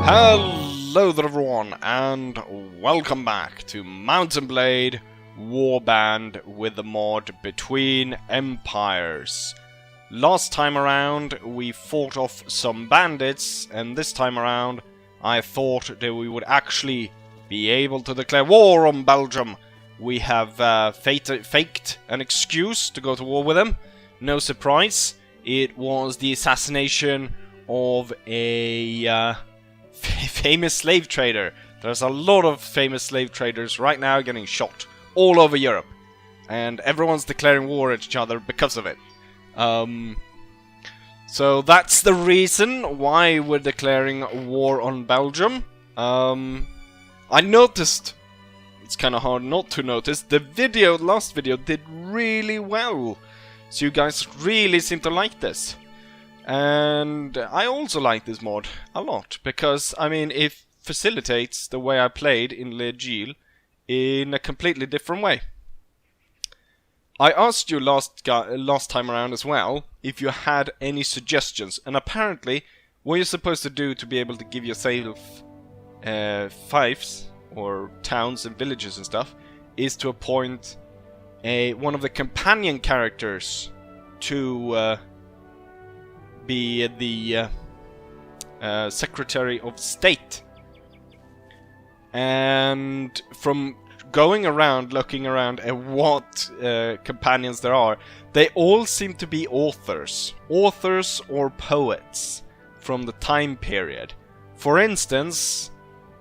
Hello there everyone, and welcome back to Mount & Blade Warband with the mod Between Empires. Last time around we fought off some bandits, and this time around I thought that we would actually be able to declare war on Belgium. We have faked an excuse to go to war with them. No surprise, it was the assassination of a famous slave trader. There's a lot of famous slave traders right now getting shot all over Europe, and everyone's declaring war at each other because of it. So that's the reason why we're declaring war on Belgium. I noticed, it's kind of hard not to notice, the last video did really well. So you guys really seem to like this. And I also like this mod a lot, because, I mean, it facilitates the way I played in Le Gilles in a completely different way. I asked you last time around as well if you had any suggestions, and apparently what you're supposed to do to be able to give yourself fiefs, or towns and villages and stuff, is to appoint one of the companion characters to be the Secretary of State. And from going around, looking around at what companions there are, they all seem to be authors or poets from the time period. For instance,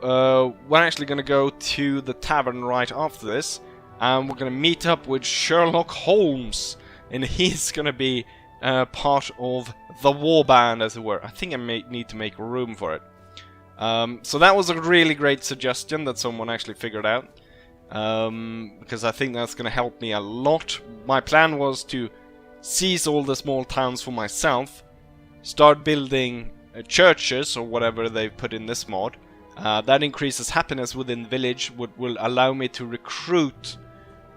we're actually going to go to the tavern right after this, and we're going to meet up with Sherlock Holmes, and he's going to be part of the warband, as it were. I think I may need to make room for it. So that was a really great suggestion that someone actually figured out, because I think that's going to help me a lot. My plan was to seize all the small towns for myself, start building churches or whatever they've put in this mod. That increases happiness within the village, will allow me to recruit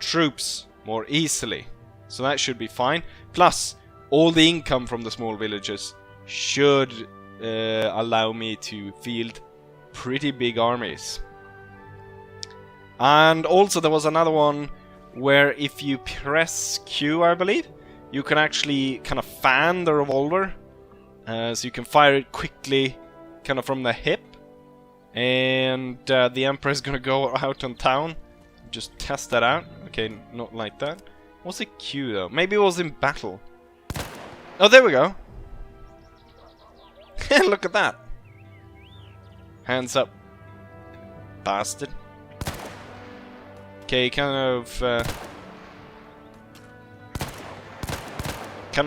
troops more easily. So that should be fine. Plus, all the income from the small villages should allow me to field pretty big armies. And also there was another one where if you press Q, I believe, you can actually kind of fan the revolver. So you can fire it quickly, kind of from the hip. And the Emperor is gonna go out on town. Just test that out. Okay, not like that. What's a Q though? Maybe it was in battle. Oh, there we go. Look at that. Hands up, bastard. Okay, kind of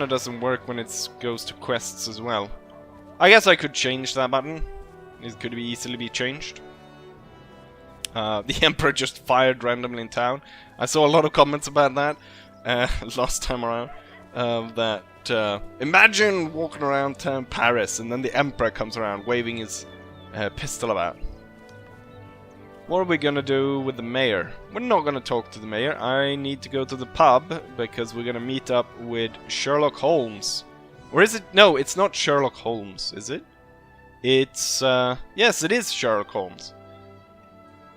doesn't work when it goes to quests as well. I guess I could change that button. It could easily be changed. The Emperor just fired randomly in town. I saw a lot of comments about that last time around. Imagine walking around town Paris and then the Emperor comes around waving his pistol about. What are we gonna do with the mayor? We're not gonna talk to the mayor. I need to go to the pub because we're gonna meet up with Sherlock Holmes. Or is it? No, it's not Sherlock Holmes, is it? It's yes, it is Sherlock Holmes.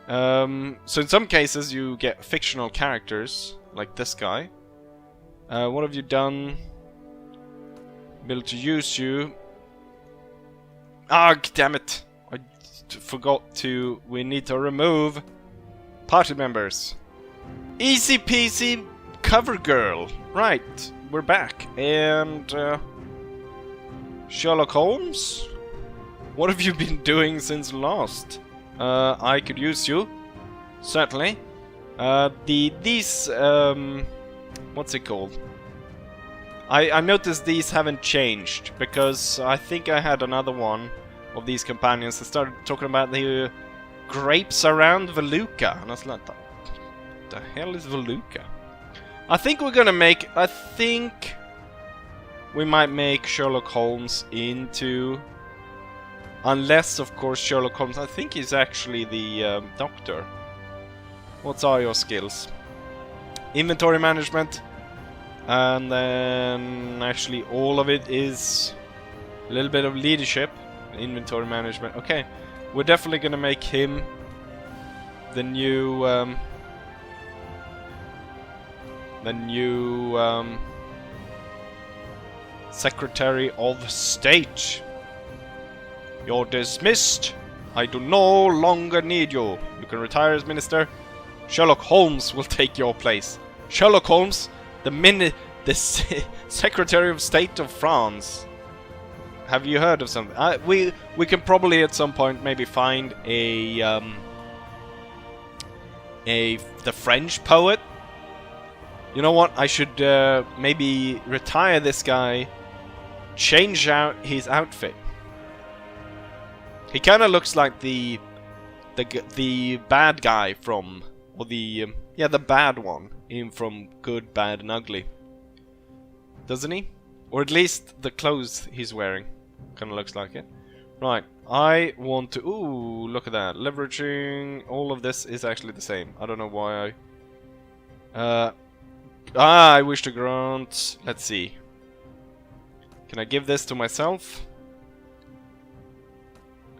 So in some cases you get fictional characters like this guy. What have you done? Able to use you. Ah, damn it! I forgot to. We need to remove party members. Easy peasy, cover girl. Right, we're back. And Sherlock Holmes, what have you been doing since last? I could use you, certainly. These what's it called? I noticed these haven't changed, because I think I had another one of these companions that started talking about the grapes around Veluca, and I was like, what the hell is Veluca? I think we're gonna make, I think we might make Sherlock Holmes into, unless of course Sherlock Holmes, I think he's actually the doctor. What are your skills? Inventory management. And then actually all of it is a little bit of leadership, inventory management. Okay, we're definitely gonna make him the new Secretary of State. You're dismissed. I do no longer need you. You can retire as minister. Sherlock Holmes will take your place. Sherlock Holmes, the Secretary of State of France. Have you heard of something? We can probably at some point maybe find the French poet. You know what? I should maybe retire this guy, change out his outfit. He kind of looks like the bad guy from, or the bad one from Good, Bad and Ugly. Doesn't he? Or at least the clothes he's wearing kind of looks like it. Right, I want to... Ooh, look at that. Leveraging... All of this is actually the same. I don't know why I... I wish to grant... Let's see. Can I give this to myself?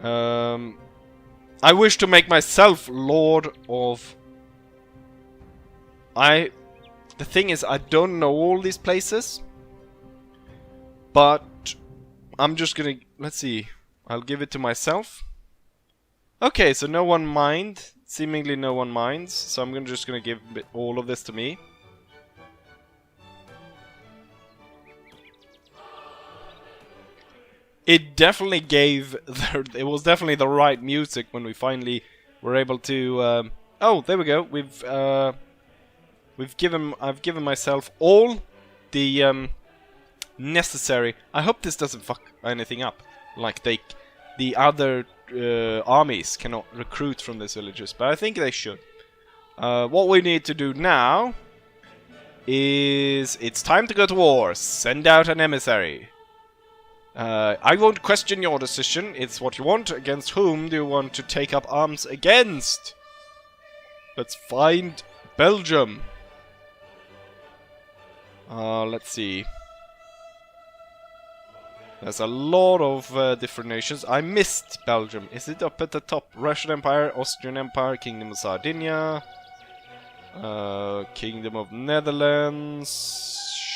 I wish to make myself Lord of... The thing is, I don't know all these places. But I'm just gonna... Let's see. I'll give it to myself. Okay, so no one mind. Seemingly no one minds. So I'm just gonna give all of this to me. It definitely gave... It was definitely the right music when we finally were able to... oh, there we go. I've given myself all the... necessary. I hope this doesn't fuck anything up. Like the other armies cannot recruit from these villages, but I think they should. What we need to do now is it's time to go to war. Send out an emissary. I won't question your decision. It's what you want. Against whom do you want to take up arms against? Let's find Belgium. Let's see. There's a lot of different nations. I missed Belgium. Is it up at the top? Russian Empire, Austrian Empire, Kingdom of Sardinia, Kingdom of Netherlands,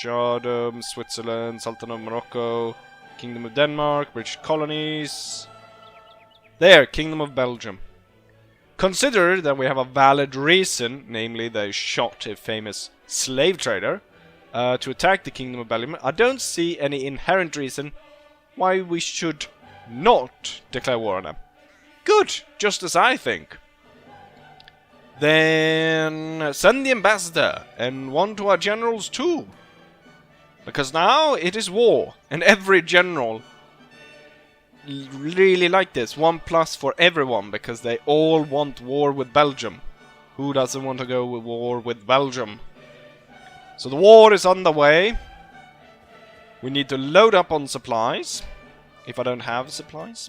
Shardom, Switzerland, Sultan of Morocco, Kingdom of Denmark, British colonies. There, Kingdom of Belgium. Consider that we have a valid reason, namely they shot a famous slave trader, to attack the Kingdom of Belgium. I don't see any inherent reason why we should not declare war on them. Good, just as I think. Then send the ambassador and one to our generals too. Because now it is war, and every general really like this. 1+ for everyone, because they all want war with Belgium. Who doesn't want to go to war with Belgium? So the war is on the way. We need to load up on supplies. If I don't have supplies.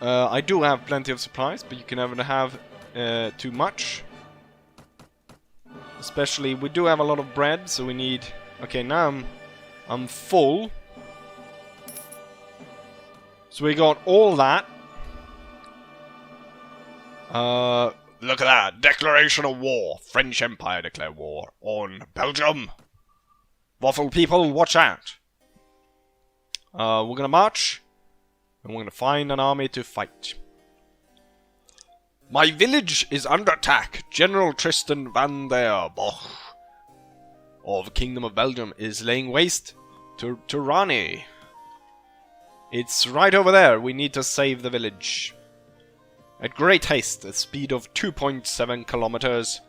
I do have plenty of supplies, but you can never have too much. Especially, we do have a lot of bread, so we need... Okay, now I'm full. So we got all that. Look at that. Declaration of war. French Empire declare war on Belgium. Waffle people, watch out. We're gonna march. And we're gonna find an army to fight. My village is under attack. General Tristan van der Boch of Kingdom of Belgium is laying waste to Rani. It's right over there. We need to save the village. At great haste, a speed of 2.7 kilometers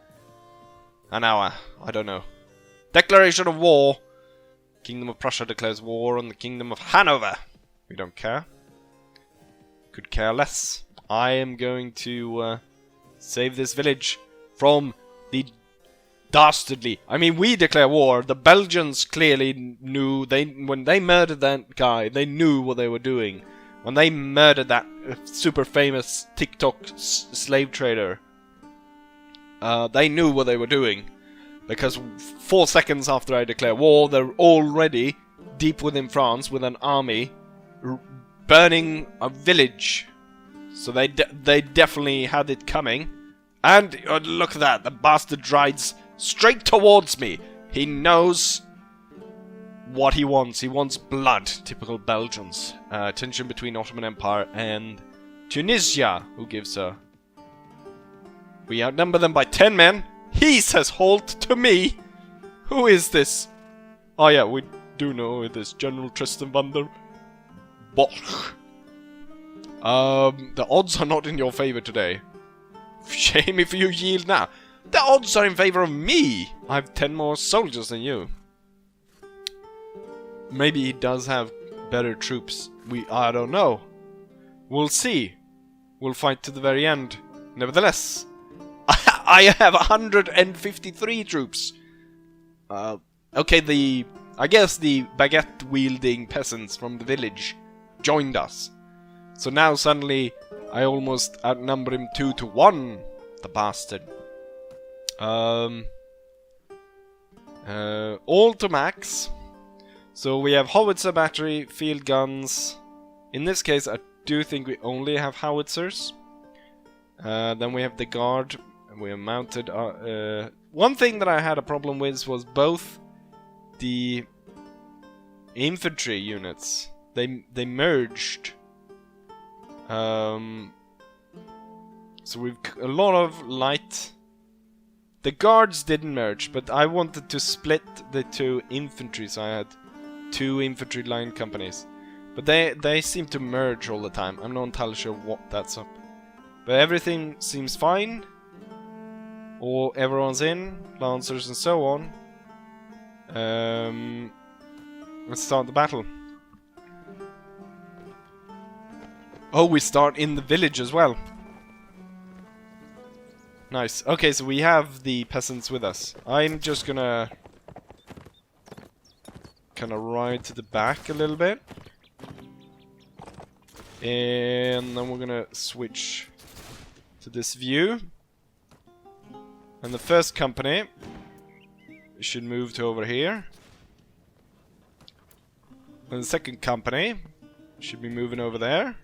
an hour. I don't know. Declaration of war. Kingdom of Prussia declares war on the Kingdom of Hanover. We don't care. Could care less. I am going to save this village from the dastardly... I mean, we declare war. The Belgians clearly knew... when they murdered that guy, they knew what they were doing. When they murdered that super famous TikTok slave trader, they knew what they were doing. Because 4 seconds after I declare war, they're already deep within France with an army burning a village So they definitely had it coming. And look at that, the bastard rides straight towards me. He knows what he wants. He wants blood. Typical Belgians. Tension between Ottoman Empire and Tunisia. Who gives a... We outnumber them by 10 men. He says halt to me. Who is this? Oh yeah, we do know it is General Tristan van der Bosch. The odds are not in your favor today. Shame if you yield now. The odds are in favor of me. I have 10 more soldiers than you. Maybe he does have better troops. I don't know. We'll see. We'll fight to the very end. Nevertheless, I have 153 troops. Okay, I guess the baguette-wielding peasants from the village joined us. So now suddenly I almost outnumber him 2 to 1. The bastard. All to max. So we have howitzer battery, field guns. In this case, I do think we only have howitzers. Then we have the guard. And we have mounted. One thing that I had a problem with was both the infantry units. They merged. So we've a lot of light. The guards didn't merge, but I wanted to split the 2 infantry, so I had 2 infantry line companies. But they seem to merge all the time. I'm not entirely sure what that's up. But everything seems fine. Everyone's in, lancers and so on. Let's start the battle. Oh, we start in the village as well. Nice. Okay, so we have the peasants with us. I'm just gonna kind of ride to the back a little bit. And then we're gonna switch to this view. And the first company should move to over here. And the second company should be moving over there.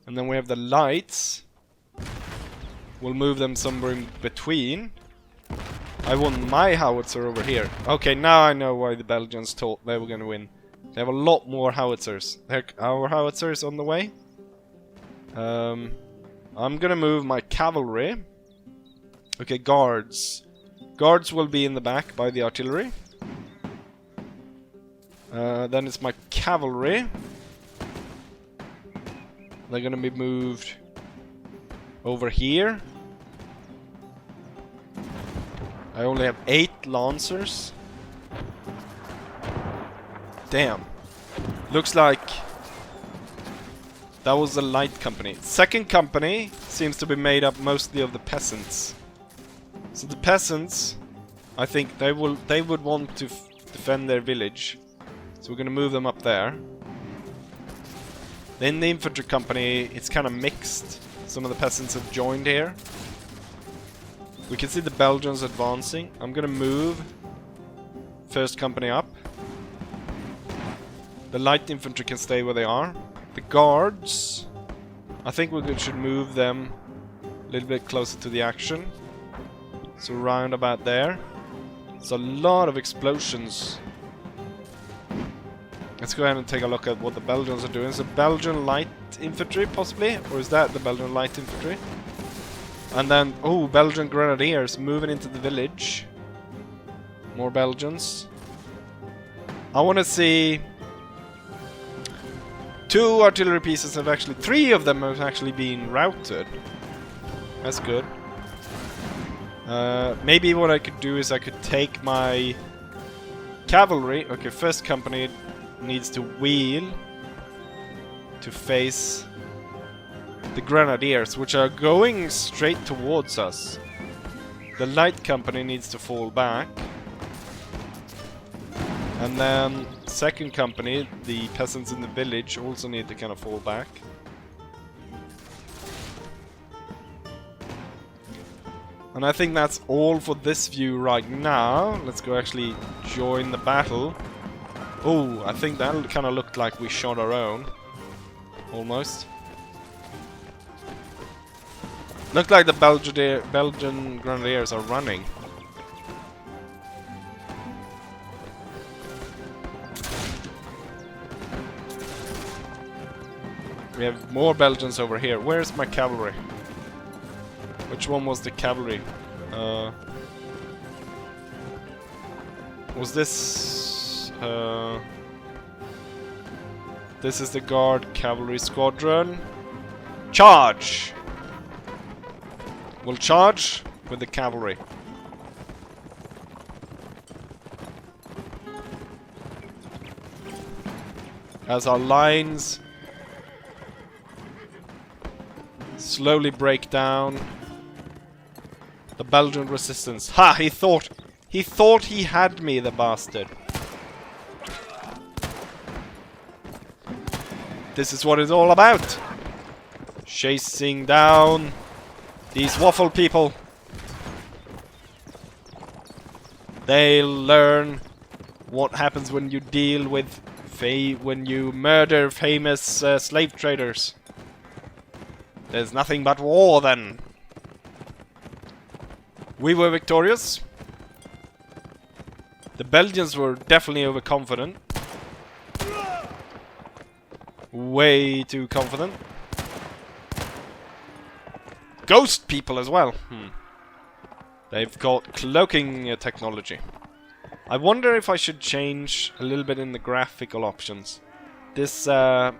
And then we have the lights. We'll move them somewhere in between. I want my howitzer over here. Okay, now I know why the Belgians thought they were gonna win. They have a lot more howitzers. Our howitzer is on the way. I'm gonna move my cavalry. Okay, guards. Guards will be in the back by the artillery. Then it's my cavalry. They're gonna be moved over here. I only have 8 lancers. Damn. Looks like that was the light company. Second company seems to be made up mostly of the peasants. So the peasants, I think they would want to defend their village. So we're gonna move them up there. Then the infantry company, it's kind of mixed. Some of the peasants have joined here. We can see the Belgians advancing. I'm gonna move first company up. The light infantry can stay where they are. The guards, I think we should move them a little bit closer to the action. So round about there. There's a lot of explosions. Let's go ahead and take a look at what the Belgians are doing. Is it Belgian light infantry, possibly? Or is that the Belgian light infantry? And then, oh, Belgian grenadiers moving into the village. More Belgians. I want to see... 2 artillery pieces have actually... 3 of them have actually been routed. That's good. Maybe what I could do is I could take my cavalry. Okay, first company needs to wheel to face the grenadiers, which are going straight towards us. The light company needs to fall back. And then second company, the peasants in the village, also need to kind of fall back. And I think that's all for this view right now. Let's go actually join the battle. Oh, I think that kind of looked like we shot our own. Almost. Look like the Belgian Grenadiers are running. We have more Belgians over here. Where's my cavalry? Which one was the cavalry? Was this... this is the Guard Cavalry Squadron. Charge! We'll charge with the cavalry. As our lines slowly break down. The Belgian resistance. Ha! He thought he had me, the bastard. This is what it's all about. Chasing down these waffle people. They'll learn what happens when you deal with when you murder famous slave traders. There's nothing but war then. We were victorious. The Belgians were definitely overconfident. Way too confident. Ghost people as well. They've got cloaking technology. I wonder if I should change a little bit in the graphical options. This kind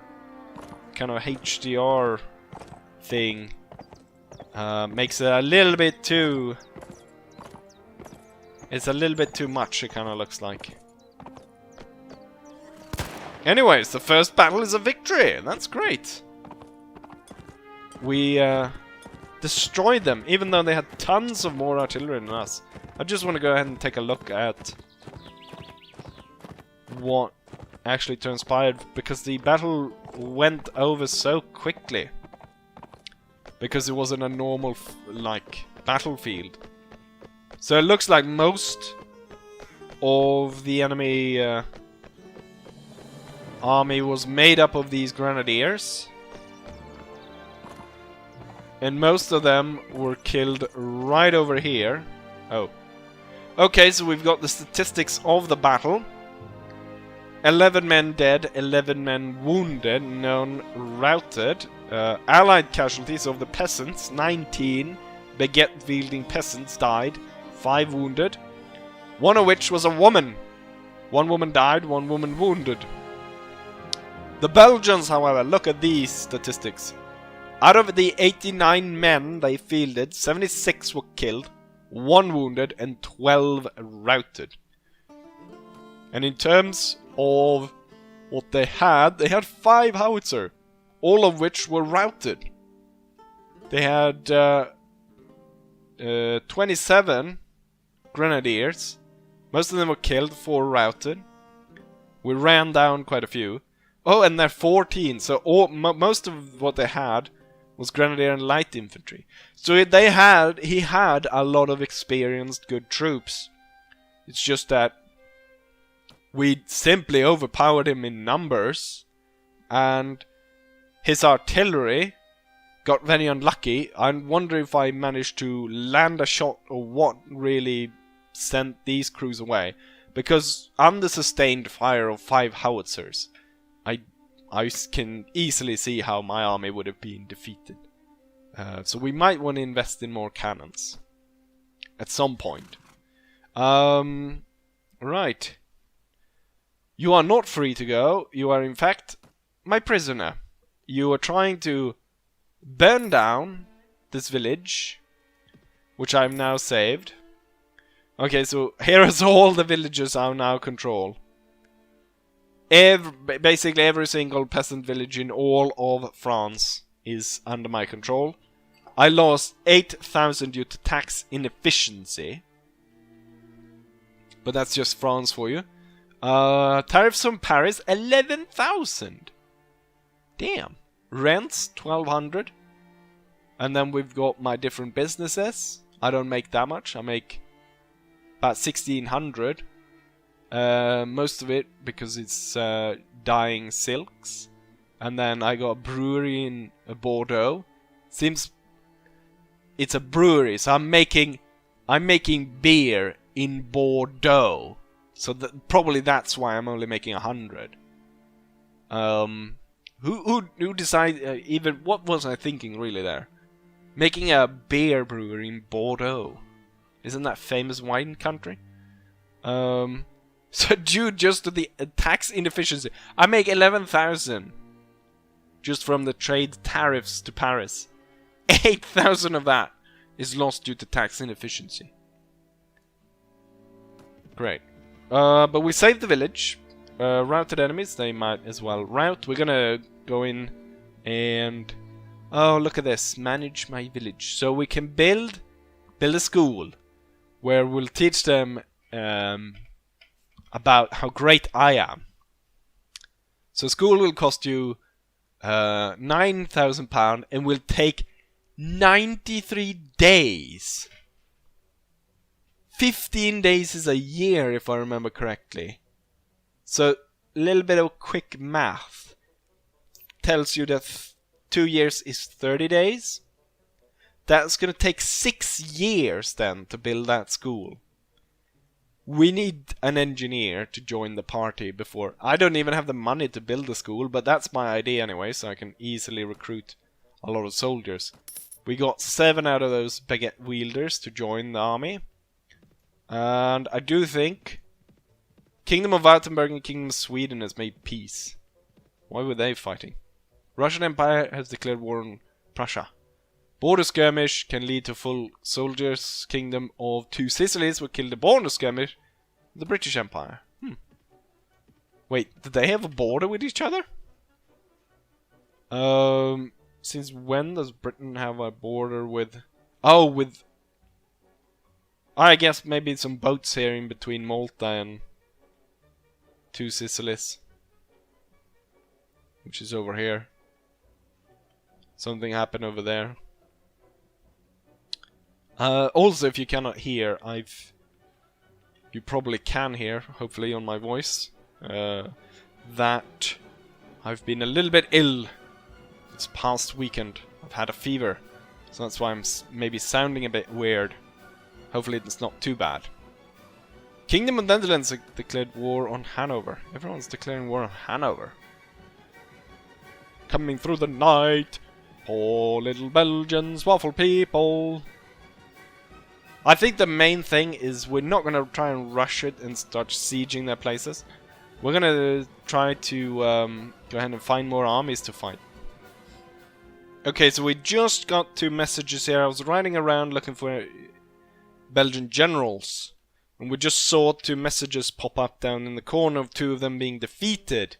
of HDR thing makes it a little bit too... It's a little bit too much, it kind of looks like. Anyways, the first battle is a victory! That's great! We destroyed them, even though they had tons of more artillery than us. I just want to go ahead and take a look at what actually transpired, because the battle went over so quickly. Because it wasn't a normal, like, battlefield. So it looks like most of the enemy army was made up of these grenadiers. And most of them were killed right over here. Oh. Okay, so we've got the statistics of the battle. 11 men dead, 11 men wounded, none routed. Allied casualties of the peasants, 19 baguette-wielding peasants died, 5 wounded. One of which was a woman. 1 woman died, 1 woman wounded. The Belgians, however, look at these statistics. Out of the 89 men they fielded, 76 were killed, 1 wounded, and 12 routed. And in terms of what they had 5 howitzer, all of which were routed. They had 27 grenadiers. Most of them were killed, 4 routed. We ran down quite a few. Oh, and they're 14, so most of what they had was grenadier and light infantry. So he had a lot of experienced, good troops. It's just that we simply overpowered him in numbers, and his artillery got very unlucky. I wonder if I managed to land a shot or what really sent these crews away. Because under sustained fire of 5 howitzers, I can easily see how my army would have been defeated. So we might want to invest in more cannons. At some point. Right. You are not free to go. You are in fact my prisoner. You are trying to burn down this village, which I've now saved. Okay, so here is all the villages I now control. Basically every single peasant village in all of France is under my control. I lost 8,000 due to tax inefficiency. But that's just France for you. Tariffs from Paris, 11,000. Damn. Rents, 1,200. And then we've got my different businesses. I don't make that much. I make about 1,600. Most of it because it's dyeing silks. And then I got a brewery in Bordeaux. Seems it's a brewery, so I'm making beer in Bordeaux. So probably that's why I'm only making 100. Who decided? Even what was I thinking really there? Making a beer brewery in Bordeaux. Isn't that famous wine country? So due just to the tax inefficiency, I make 11,000 just from the trade tariffs to Paris. 8,000 of that is lost due to tax inefficiency. Great. But we saved the village. Routed enemies, they might as well rout. We're gonna go in and... Oh, look at this. Manage my village. So we can build a school where we'll teach them about how great I am. So school will cost you £9,000 and will take 93 days. 15 days is a year, if I remember correctly. So a little bit of quick math tells you that 2 years is 30 days. That's gonna take 6 years then to build that school. We need an engineer to join the party before... I don't even have the money to build the school, but that's my idea anyway, so I can easily recruit a lot of soldiers. We got 7 out of those baguette wielders to join the army. And I do think Kingdom of Württemberg and Kingdom of Sweden has made peace. Why were they fighting? Russian Empire has declared war on Prussia. Border skirmish can lead to full soldiers. Kingdom of Two Sicilies will kill the border skirmish of the British Empire. Wait, did they have a border with each other? Since when does Britain have a border with... Oh, with... I guess maybe some boats here in between Malta and Two Sicilies. Which is over here. Something happened over there. Also, if you cannot hear, you probably can hear, hopefully, on my voice, that I've been a little bit ill this past weekend. I've had a fever, so that's why I'm maybe sounding a bit weird. Hopefully it's not too bad. Kingdom of Netherlands declared war on Hanover. Everyone's declaring war on Hanover. Coming through the night, poor little Belgians, waffle people. I think the main thing is we're not going to try and rush it and start sieging their places. We're going to try to go ahead and find more armies to fight. Okay, so we just got 2 messages here. I was riding around looking for Belgian generals. And we just saw 2 messages pop up down in the corner of 2 of them being defeated.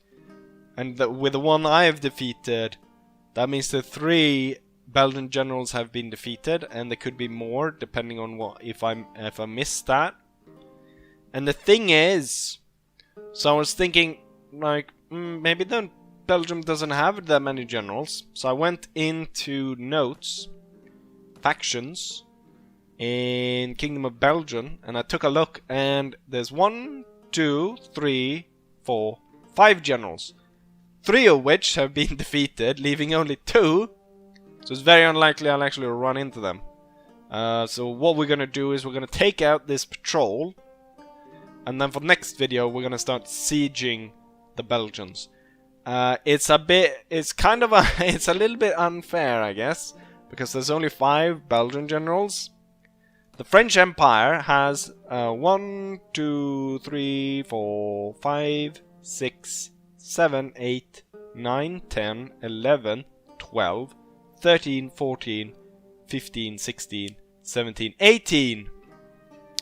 And with the one I have defeated, that means the 3 Belgian generals have been defeated, and there could be more depending on what if I missed that. And the thing is, so I was thinking like maybe then Belgium doesn't have that many generals. So I went into notes, factions in Kingdom of Belgium, and I took a look, and there's 1, 2, 3, 4, 5 generals. 3 of which have been defeated, leaving only 2. So it's very unlikely I'll actually run into them. So what we're gonna do is we're gonna take out this patrol, and then for the next video we're gonna start sieging the Belgians. It's a little bit unfair, I guess, because there's only 5 Belgian generals. The French Empire has 1, 2, 3, 4, 5, 6, 7, 8, 9, 10, 11, 12, 13, 14, 15, 16, 17, 18.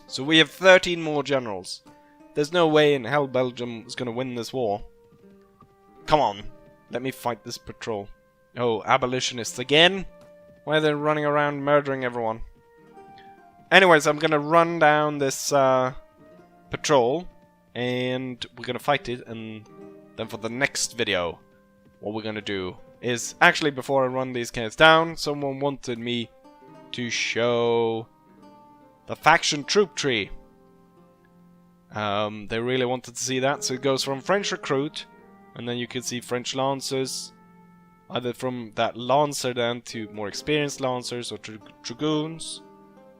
So we have 13 more generals. There's no way in hell Belgium is going to win this war. Come on, let me fight this patrol. Oh, abolitionists again? Why are they running around murdering everyone? Anyways, I'm going to run down this patrol, and we're going to fight it, and then for the next video, what we're going to do is, actually before I run these guys down, someone wanted me to show the faction troop tree. They really wanted to see that, so it goes from French recruit, and then you can see French lancers, Either from that Lancer then to more experienced Lancers or Dragoons.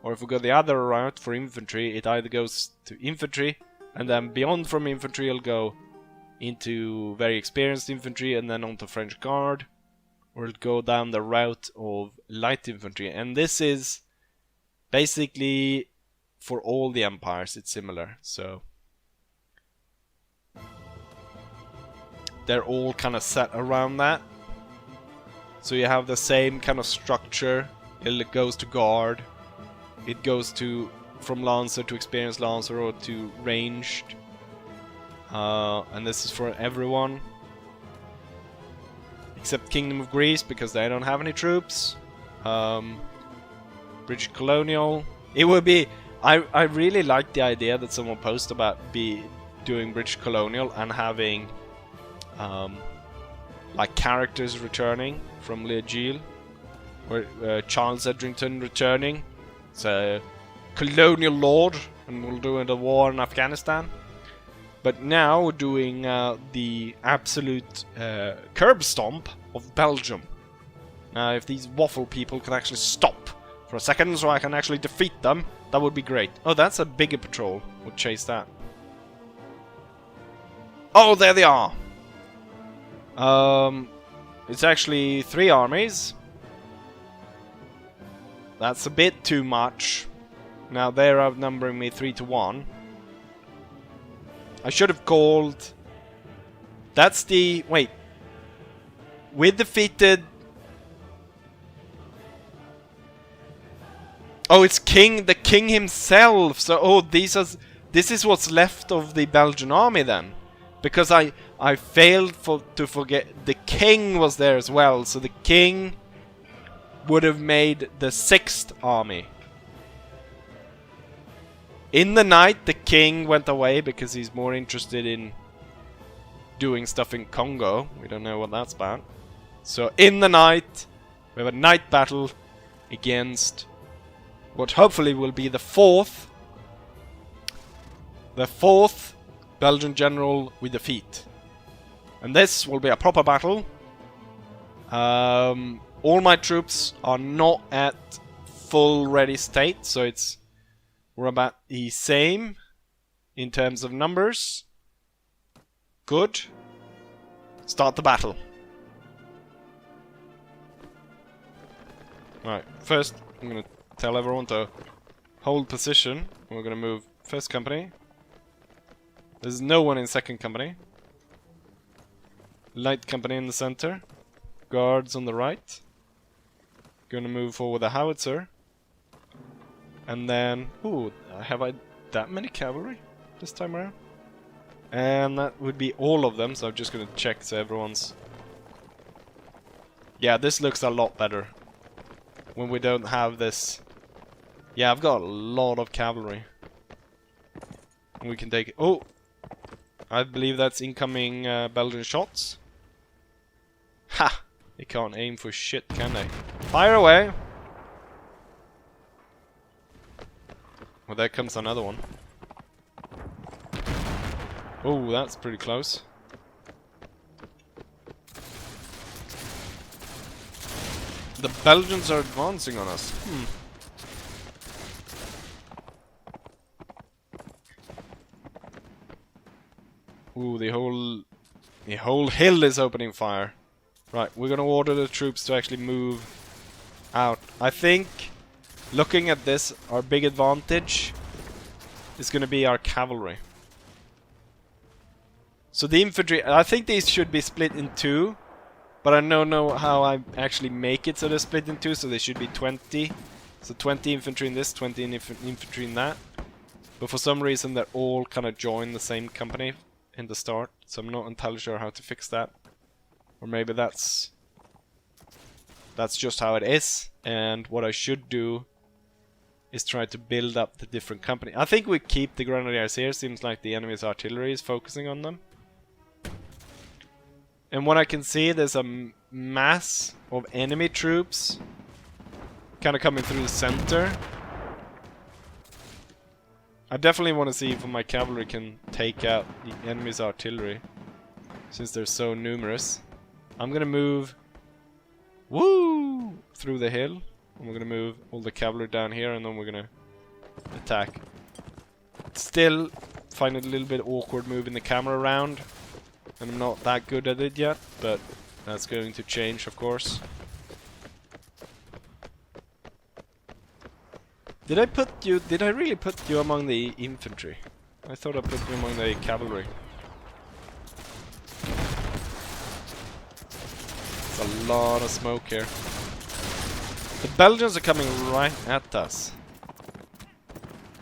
Or if we go the other route for infantry, it either goes to infantry, and then beyond from infantry it'll go into very experienced infantry and then onto French Guard. Or it'll go down the route of light infantry. And this is basically for all the empires, it's similar. So they're all kind of set around that. So you have the same kind of structure. It goes to guard. It goes to from Lancer to experienced Lancer or to ranged. And this is for everyone. Except Kingdom of Greece, because they don't have any troops. British Colonial. It would be... I really like the idea that someone posted about doing British Colonial and having like characters returning from Legiel, or Charles Edrington returning. It's a colonial lord, and we'll do the war in Afghanistan. But now we're doing the absolute curb stomp of Belgium. Now, if these waffle people could actually stop for a second so I can actually defeat them, that would be great. Oh, that's a bigger patrol. We'll chase that. Oh, there they are! It's actually 3 armies. That's a bit too much. Now they're outnumbering me 3-1. I should have called... That's the... Wait. We defeated... Oh, it's the king himself. So, oh, this is what's left of the Belgian army then. Because I failed to forget the king was there as well. So the king would have made the 6th army. In the night, the king went away because he's more interested in doing stuff in Congo. We don't know what that's about. So in the night, we have a night battle against what hopefully will be the 4th. The 4th Belgian general we defeat. And this will be a proper battle. All my troops are not at full ready state, so we're about the same in terms of numbers. Good. Start the battle. Alright, first I'm gonna tell everyone to hold position. We're gonna move first company. There's no one in second company. Light company in the center. Guards on the right. Gonna move forward the howitzer. And then... Ooh, have I that many cavalry this time around? And that would be all of them, so I'm just gonna check so everyone's... Yeah, this looks a lot better. When we don't have this... Yeah, I've got a lot of cavalry. And we can take... Oh! I believe that's incoming Belgian shots. Ha! They can't aim for shit, can they? Fire away! Well, there comes another one. Oh, that's pretty close. The Belgians are advancing on us. Ooh, the whole hill is opening fire. Right, we're gonna order the troops to actually move out. I think, looking at this, our big advantage is gonna be our cavalry. So the infantry, I think these should be split in 2, but I don't know how I actually make it so they're split in 2, so they should be 20. So 20 infantry in this, 20 infantry in that. But for some reason they're all kind of join the same company in the start, so I'm not entirely sure how to fix that. Or maybe that's just how it is, and what I should do is try to build up the different company. I think we keep the grenadiers here, seems like the enemy's artillery is focusing on them. And what I can see, there's a mass of enemy troops kind of coming through the center. I definitely want to see if my cavalry can take out the enemy's artillery, since they're so numerous. I'm gonna move Woo! Through the hill. And we're gonna move all the cavalry down here, and then we're gonna attack. Still find it a little bit awkward moving the camera around. And I'm not that good at it yet, but that's going to change, of course. Did I really put you among the infantry? I thought I put you among the cavalry. It's a lot of smoke here. The Belgians are coming right at us,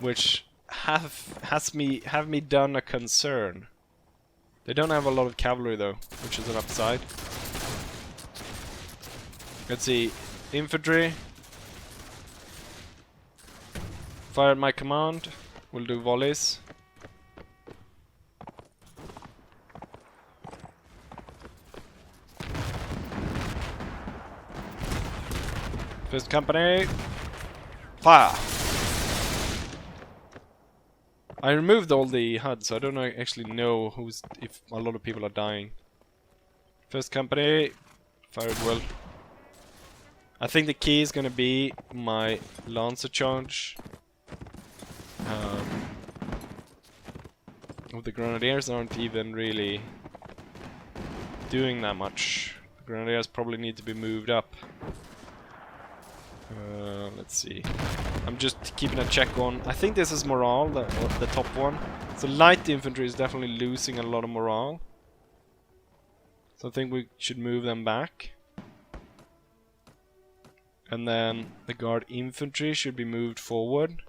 which have me done a concern. They don't have a lot of cavalry though, which is an upside. Let's see, infantry. Fire at my command. We'll do volleys. First company. Fire! I removed all the HUD, so I don't actually know if a lot of people are dying. First company. Fired well. I think the key is gonna be my Lancer charge. The Grenadiers aren't even really doing that much. The Grenadiers probably need to be moved up. Let's see. I'm just keeping a check on. I think this is morale, the top one. So light infantry is definitely losing a lot of morale. So I think we should move them back. And then the guard infantry should be moved forward.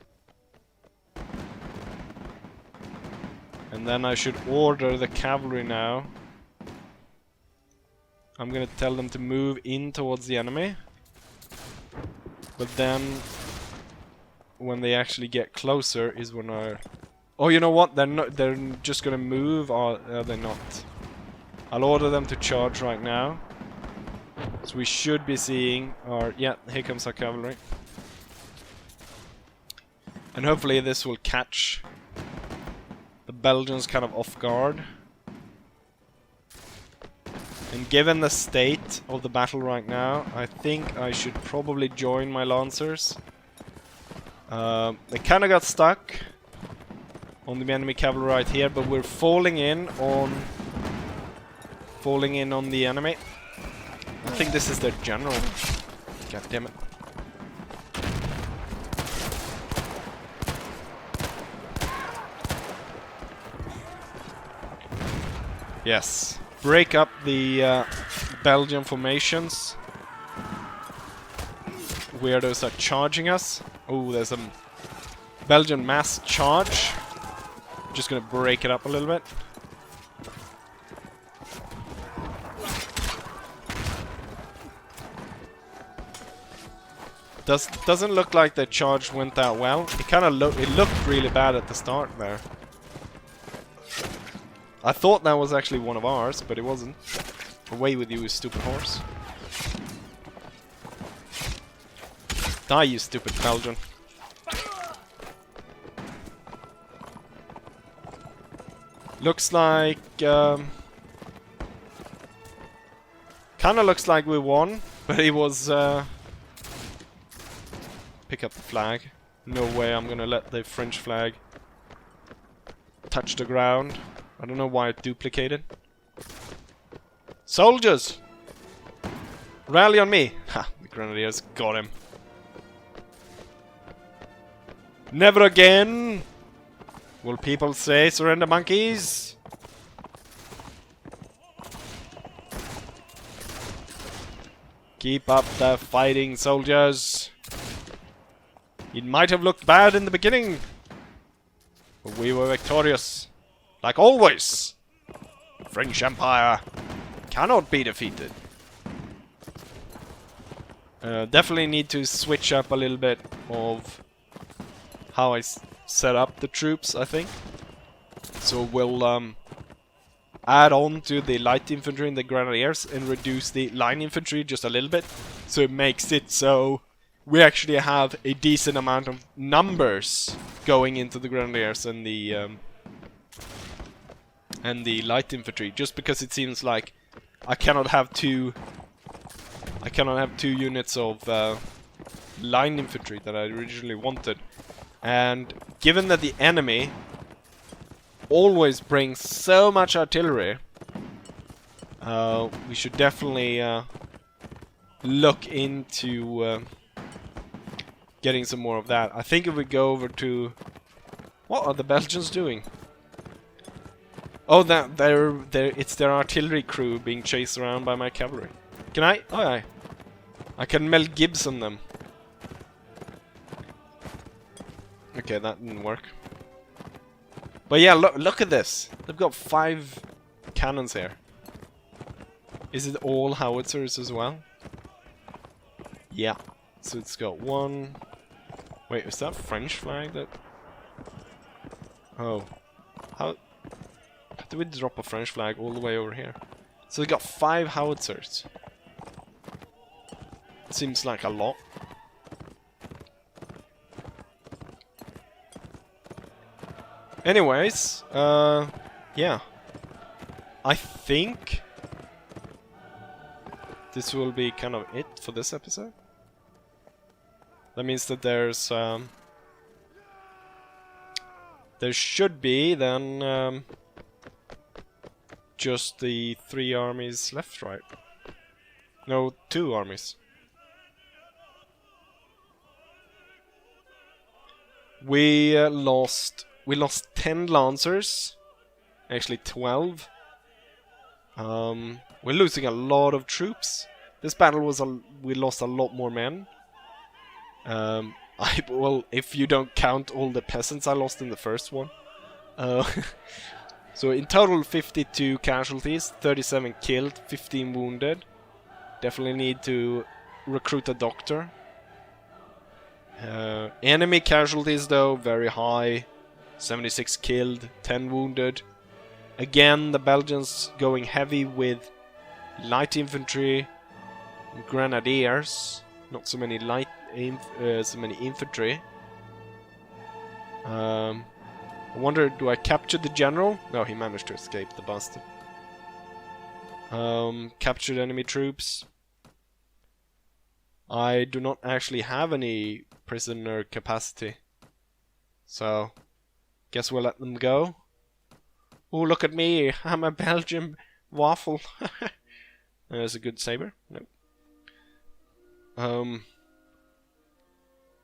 And then I should order the cavalry now. I'm gonna tell them to move in towards the enemy. But then, when they actually get closer is when I... Oh, you know what? They're just gonna move, or they're not. I'll order them to charge right now. So we should be seeing our... Yeah, here comes our cavalry. And hopefully this will catch the Belgians kind of off guard. And given the state of the battle right now, I think I should probably join my Lancers. They kind of got stuck on the enemy cavalry right here, but we're falling in on the enemy. I think this is their general. God damn it. Yes. Break up the Belgian formations. Weirdos are charging us. Oh, there's a Belgian mass charge. Just gonna break it up a little bit. Doesn't look like the charge went that well. It looked really bad at the start there. I thought that was actually one of ours, but it wasn't. Away with you, stupid horse. Die, you stupid Belgian. Looks like... kinda looks like we won, but it was... Pick up the flag. No way I'm gonna let the French flag touch the ground. I don't know why it duplicated. Soldiers! Rally on me! Ha! The Grenadiers got him. Never again! Will people say surrender, monkeys? Keep up the fighting, soldiers! It might have looked bad in the beginning, but we were victorious. Like always! The French Empire cannot be defeated. Definitely need to switch up a little bit of how I set up the troops, I think. So we'll add on to the light infantry and the grenadiers and reduce the line infantry just a little bit. So it makes it so we actually have a decent amount of numbers going into the grenadiers and the light infantry, just because it seems like I cannot have two I cannot have 2 units of line infantry that I originally wanted. And given that the enemy always brings so much artillery, we should definitely look into getting some more of that. I think if we go over to... What are the Belgians doing? Oh, it's their artillery crew being chased around by my cavalry. Can I? Oh, I can Mel Gibson them. Okay, that didn't work. But yeah, look at this. They've got 5 cannons here. Is it all howitzers as well? Yeah. So it's got 1... Wait, is that French flag that... Oh. How do we drop a French flag all the way over here? So we got 5 howitzers. Seems like a lot. Anyways, yeah. I think this will be kind of it for this episode. That means that there's there should be then just the 3 armies left, right? No, 2 armies. We lost 10 lancers, actually 12. We're losing a lot of troops. This battle was we lost a lot more men. Well, if you don't count all the peasants I lost in the first one. So in total 52 casualties, 37 killed, 15 wounded. Definitely need to recruit a doctor. Enemy casualties though, very high. 76 killed, 10 wounded. Again, the Belgians going heavy with light infantry, grenadiers. Not so many so many infantry. I wonder, do I capture the general? No, he managed to escape, the bastard. Captured enemy troops. I do not actually have any prisoner capacity. So, guess we'll let them go. Oh, look at me! I'm a Belgian waffle. There's a good saber. Nope.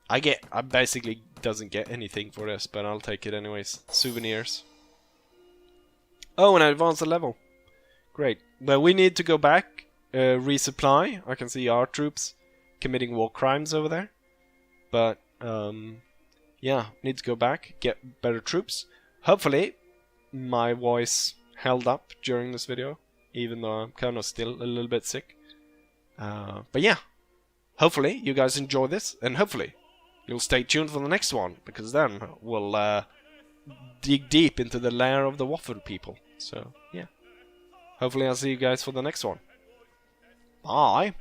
I basically doesn't get anything for this, but I'll take it anyways. Souvenirs. Oh, and I advanced a level. Great. Well, we need to go back, resupply. I can see our troops committing war crimes over there. But, yeah, need to go back, get better troops. Hopefully, my voice held up during this video, even though I'm kind of still a little bit sick. But yeah, hopefully you guys enjoy this, and hopefully you'll stay tuned for the next one, because then we'll dig deep into the lair of the waffle people. So, yeah. Hopefully I'll see you guys for the next one. Bye!